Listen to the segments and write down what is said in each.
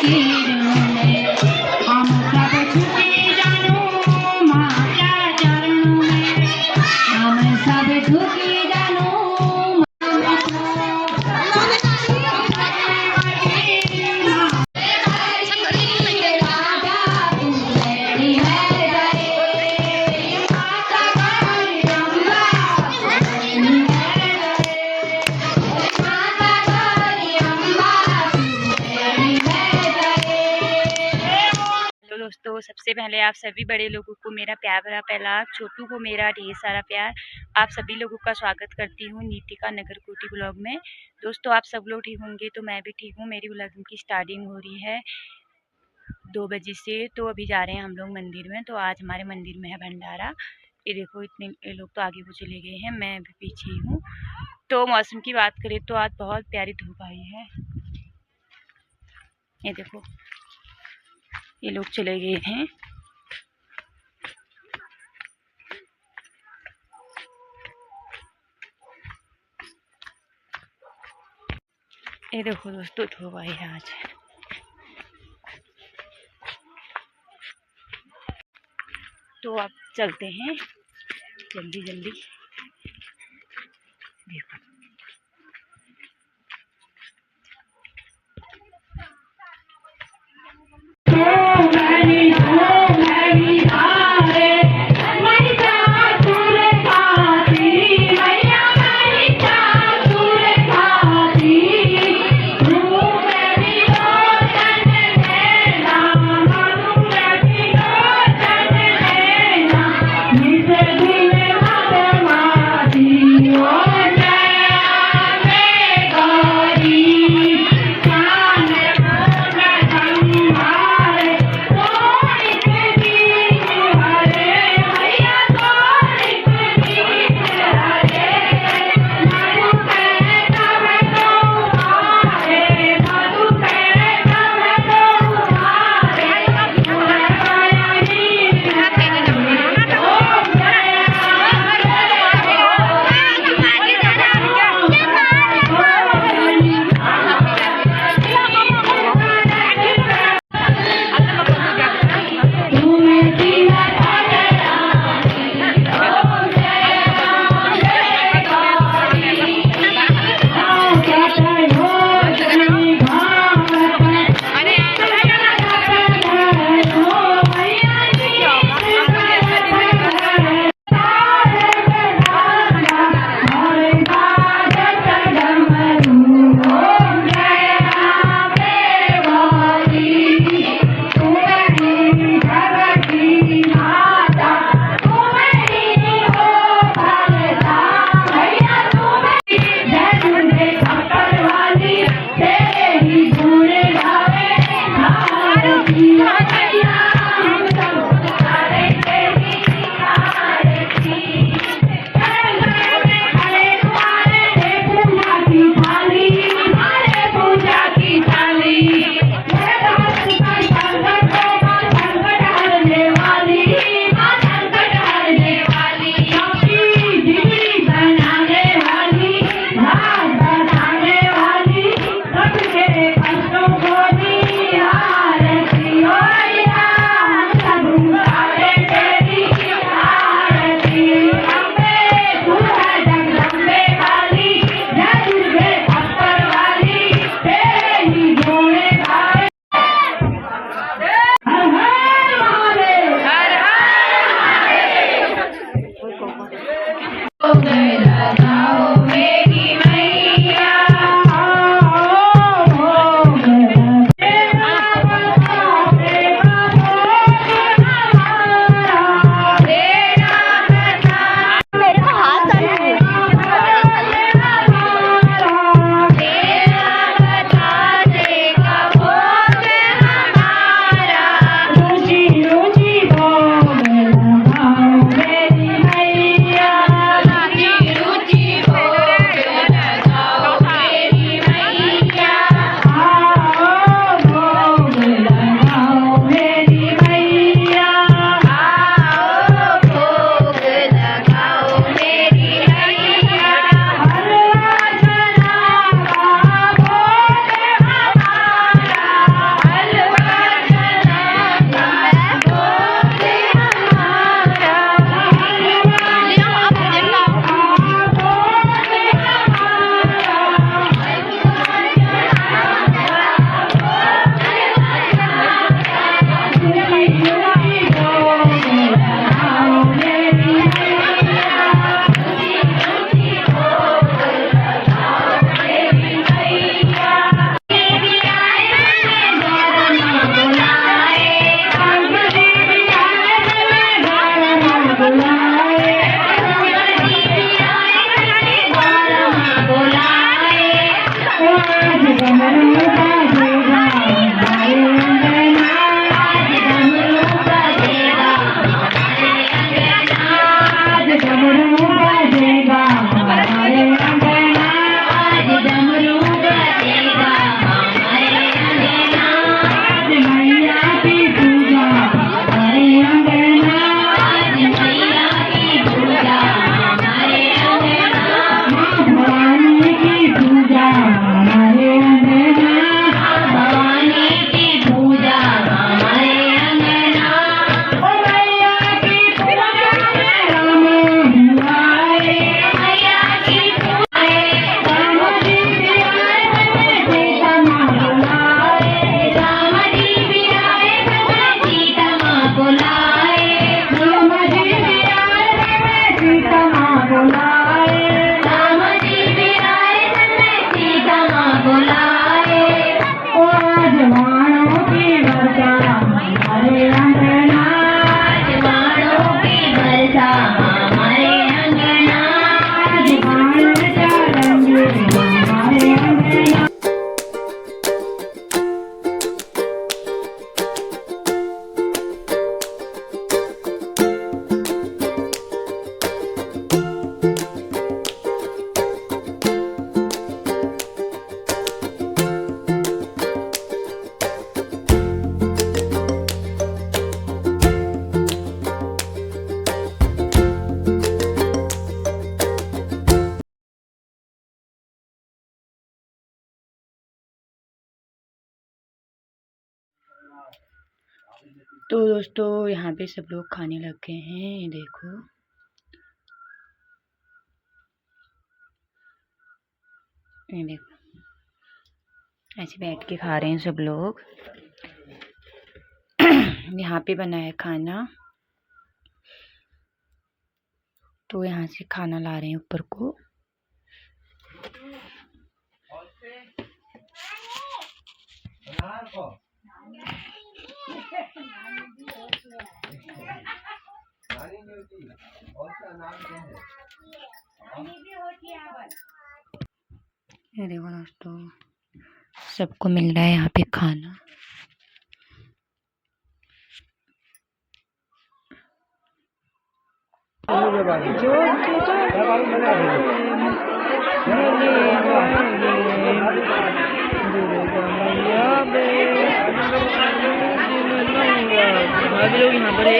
मंदिर में हम सब झुके जानो माँ के चरणों में, हम सब झुके जानो दोस्तों, सबसे पहले आप सभी बड़े लोगों को मेरा प्यार भरा पहला, छोटू को मेरा ढेर सारा प्यार। आप सभी लोगों का स्वागत करती हूँ नीतिका नगरकोटी ब्लॉग में। दोस्तों, आप सब लोग ठीक होंगे तो मैं भी ठीक हूँ। मेरी ब्लॉगिंग की स्टार्टिंग हो रही है 2 बजे से, तो अभी जा रहे हैं हम लोग मंदिर में। तो आज हमारे मंदिर में है भंडारा। ये देखो, इतने लोग तो आगे को चले गए हैं, मैं भी पीछे ही हूँ। तो मौसम की बात करें तो आज बहुत प्यारी धूप आई है। ये देखो, ये लोग चले गए हैं। ये देखो दोस्तों, धूप आई है आज। तो अब चलते हैं जल्दी जल्दी। देखो, तो दोस्तों यहाँ पे सब लोग खाने लग गए हैं, ये देखो। ये देखो ऐसे बैठ के खा रहे हैं सब लोग। यहाँ पे बना है खाना, तो यहाँ से खाना ला रहे हैं ऊपर को। ये देखो दोस्तों सबको मिल रहा है यहाँ पे खाना। अभी लोग यहाँ पर है।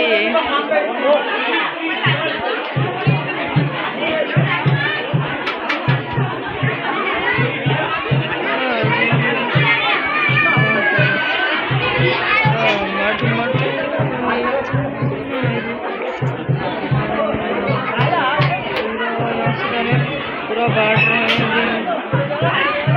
पूरा बांट रहे हैं।